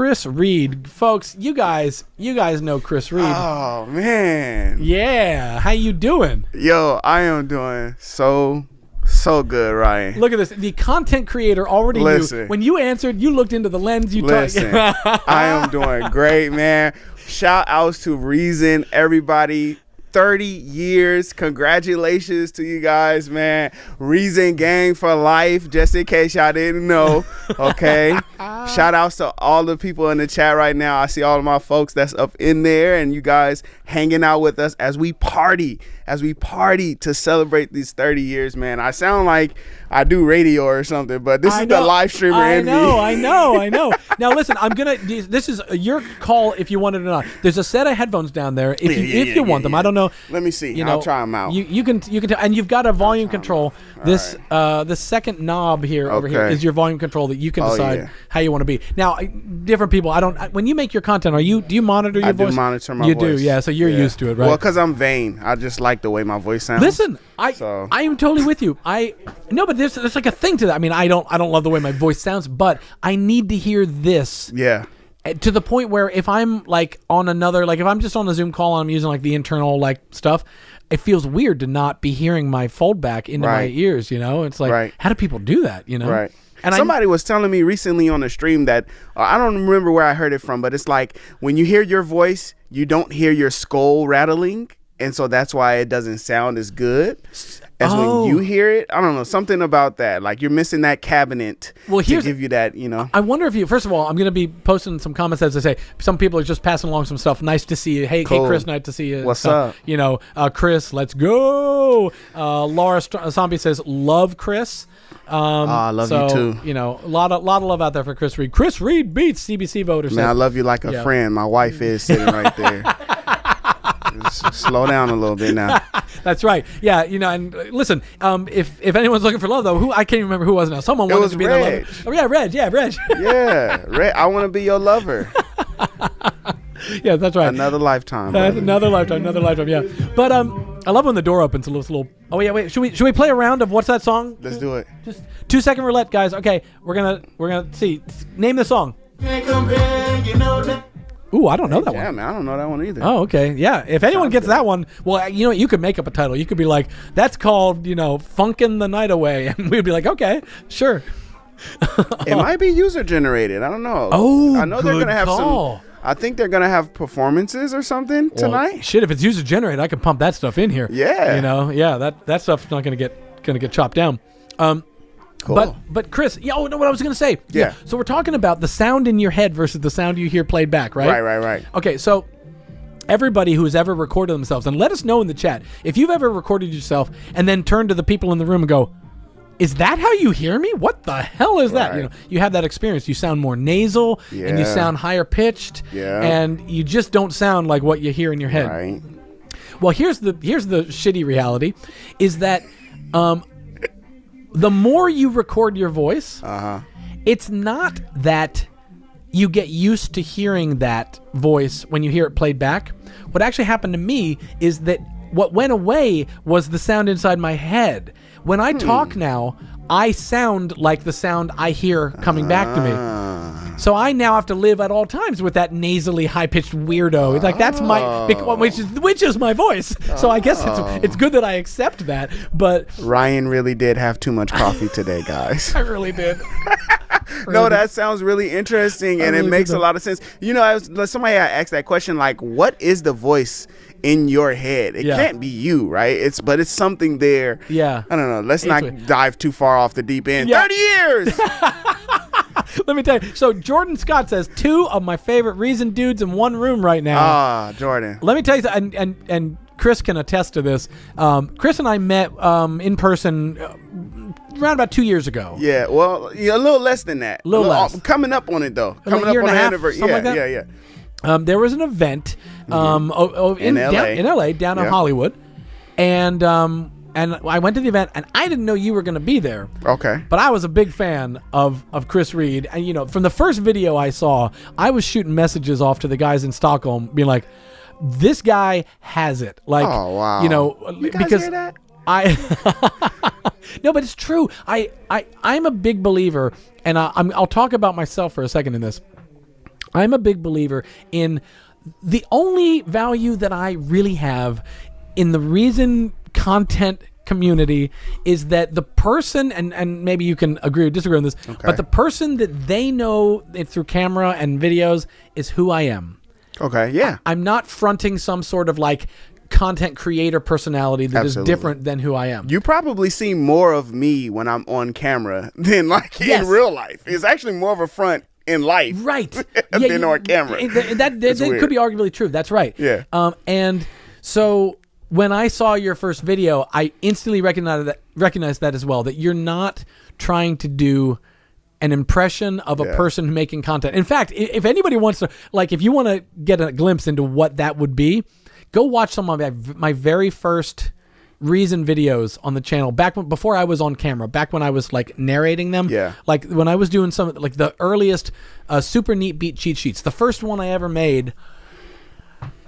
Chris Reed. Folks, you guys know Chris Reed. Oh, man. Yeah. How you doing? Yo, I am doing so good, Ryan. Look at this. The content creator already knew. When you answered, you looked into the lens. Listen, I am doing great, man. Shout outs to Reason, everybody. 30 years. Congratulations to you guys, man. Reason gang for life, just in case y'all didn't know. Okay. Shout outs to all the people in the chat right now. I see all of my folks that's up in there and you guys hanging out with us as we party to celebrate these 30 years, man. I sound like I do radio or something, but this is the live streamer in me. I know. Now listen, this is your call if you want it or not. There's a set of headphones down there if you want them. I don't know. Let me see. I'll try them out. You can tell, and you've got a volume control. This the second knob here over here is your volume control that you can decide how you want to be. Now, different people. when you make your content, do you monitor your voice? I do monitor my voice. You do, yeah. So you're used to it, right? Well, because I'm vain. I just like the way my voice sounds. Listen, I am totally with you. But there's like a thing to that. I mean, I don't love the way my voice sounds, but I need to hear this. Yeah. To the point where if I'm like on another, like if I'm just on a Zoom call and I'm using like the internal like stuff, it feels weird to not be hearing my foldback into my ears. It's like, how do people do that? Right. And somebody was telling me recently on the stream that I don't remember where I heard it from, but it's like when you hear your voice, you don't hear your skull rattling. And so that's why it doesn't sound as good as when you hear it. I don't know, something about that. Like you're missing that cabinet to give you that, I wonder if first of all, I'm going to be posting some comments as I say. Some people are just passing along some stuff. Nice to see you. Hey, Chris, nice to see you. What's up? Chris, let's go. Laura Zombie says, love Chris. I love you too. A lot of love out there for Chris Reed. Chris Reed beats CBC voters. Man, I love you like a friend. My wife is sitting right there. Slow down a little bit now. That's right. Yeah, and listen, if anyone's looking for love though, I can't remember who it was now. Someone wanted to be their lover. Oh yeah, Reg. Yeah, Reg. Yeah, Reg. I want to be your lover. Yeah, that's right. Another lifetime. Another lifetime. Yeah. But I love when the door opens. A little. Oh yeah, wait. Should we play a round of what's that song? Let's do it. Just 2-second roulette, guys. Okay, we're gonna see. Name the song. Ooh, I don't know that one. Yeah, man, I don't know that one either. Oh, okay. Yeah, if anyone gets that one, well, you could make up a title. You could be like, that's called, Funkin' the Night Away. And we'd be like, okay, sure. It might be user-generated. I don't know. Oh, I know they're going to have some... I think they're going to have performances or something tonight. Shit, if it's user-generated, I can pump that stuff in here. Yeah. That stuff's not going to get chopped down. Cool. But Chris, what I was going to say. Yeah. So we're talking about the sound in your head versus the sound you hear played back, right? Right. Okay, so everybody who's ever recorded themselves, and let us know in the chat, if you've ever recorded yourself and then turned to the people in the room and go, is that how you hear me? What the hell is that? You have that experience. You sound more nasal and you sound higher pitched and you just don't sound like what you hear in your head. Right. Well, here's the shitty reality is that the more you record your voice, it's not that you get used to hearing that voice when you hear it played back. What actually happened to me is that what went away was the sound inside my head. When I talk now, I sound like the sound I hear coming back to me. So I now have to live at all times with that nasally, high-pitched weirdo. It's like that's my, which is my voice. So I guess it's good that I accept that. But Ryan really did have too much coffee today, guys. I really did. No, that sounds really interesting, and it makes a lot of sense. Somebody asked that question, like, what is the voice in your head? It can't be you, right? But it's something there. Yeah. I don't know. Let's not dive too far off the deep end. 30 years! Let me tell you. So Jordan Scott says 2 of my favorite Reason dudes in one room right now. Jordan. Let me tell you, and Chris can attest to this. Chris and I met in person around about 2 years ago. Yeah, well, a little less than that. A little less. Coming up on it, though. Coming up on the anniversary. Yeah. There was an event in LA, down in Hollywood. And I went to the event, and I didn't know you were going to be there. Okay. But I was a big fan of Chris Reed. And, from the first video I saw, I was shooting messages off to the guys in Stockholm, being like, this guy has it. Like, oh, wow. You guys because hear that? No, but it's true. I'm a big believer, and I'll talk about myself for a second in this. I'm a big believer in the only value that I really have in the Reason content community is that the person, and maybe you can agree or disagree on this, but the person that they know through camera and videos is who I am. Okay, yeah. I'm not fronting some sort of like content creator personality that is different than who I am. You probably see more of me when I'm on camera than like in real life. It's actually more of a front in life, right? than on camera. That could be arguably true. That's right. Yeah. And so when I saw your first video, I instantly recognized that as well. That you're not trying to do an impression of a person making content. In fact, if anybody wants to, like, if you want to get a glimpse into what that would be, go watch some of my very first Reason videos on the channel before I was on camera, back when I was like narrating them. Yeah. Like when I was doing some, like the earliest super neat beat cheat sheets. The first one I ever made,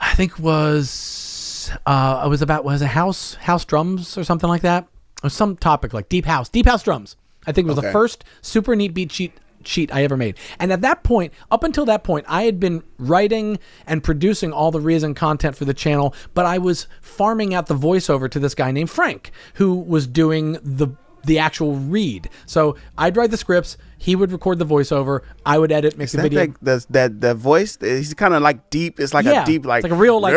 I think was was it house drums or something like that? Or some topic like deep house drums. I think it was the first super neat beat sheet I ever made. And at that point, up until that point, I had been writing and producing all the Reason content for the channel, but I was farming out the voiceover to this guy named Frank, who was doing the actual read. So I'd write the scripts, he would record the voiceover, I would edit, make the video. Like the voice, he's kind of like deep. It's like a deep, like, it's like a real, like,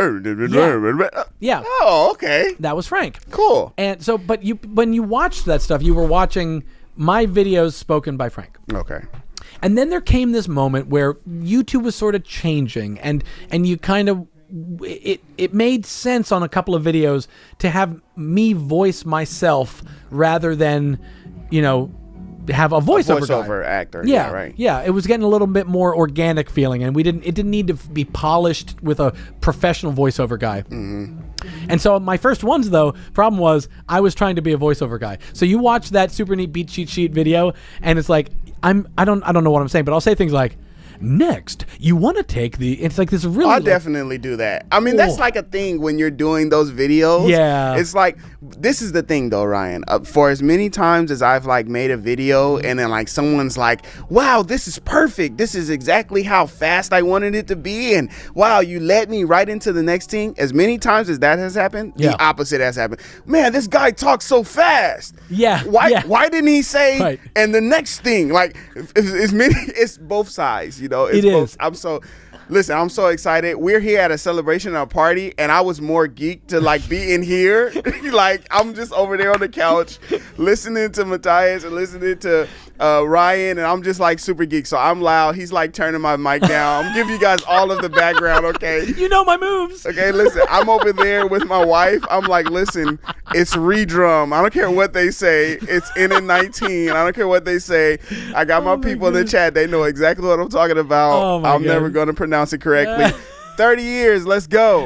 yeah. Oh, okay. That was Frank. Cool. And so, but when you watched that stuff, you were watching my videos spoken by Frank. Okay. And then there came this moment where YouTube was sort of changing, and you kind of, it made sense on a couple of videos to have me voice myself rather than, have a voiceover actor. Yeah, right. Yeah, it was getting a little bit more organic feeling, and it didn't need to be polished with a professional voiceover guy. Mm-hmm. And so my first ones, though, problem was I was trying to be a voiceover guy. So you watch that super neat beat cheat sheet video, and it's like I don't know what I'm saying, but I'll say things like, next, you want to take it's like this really. I definitely do that. I mean, that's like a thing when you're doing those videos. Yeah. It's like, this is the thing though, Ryan. For as many times as I've like made a video and then like someone's like, wow, this is perfect. This is exactly how fast I wanted it to be. And wow, you led me right into the next thing. As many times as that has happened, the opposite has happened. Man, this guy talks so fast. Yeah. Why didn't he say, and the next thing, like, it's both sides, I'm so excited. We're here at a celebration or a party, and I was more geeked to like be in here. Like, I'm just over there on the couch listening to Matthias and listening to Ryan, and I'm just like super geek. So I'm loud. He's like turning my mic down. I'm giving you guys all of the background, okay? You know my moves. Okay, listen, I'm over there with my wife. I'm like, listen, it's redrum. I don't care what they say. It's N19. I don't care what they say. I got my people in the chat. They know exactly what I'm talking about. I'm never going to pronounce it correctly. 30 years, let's go.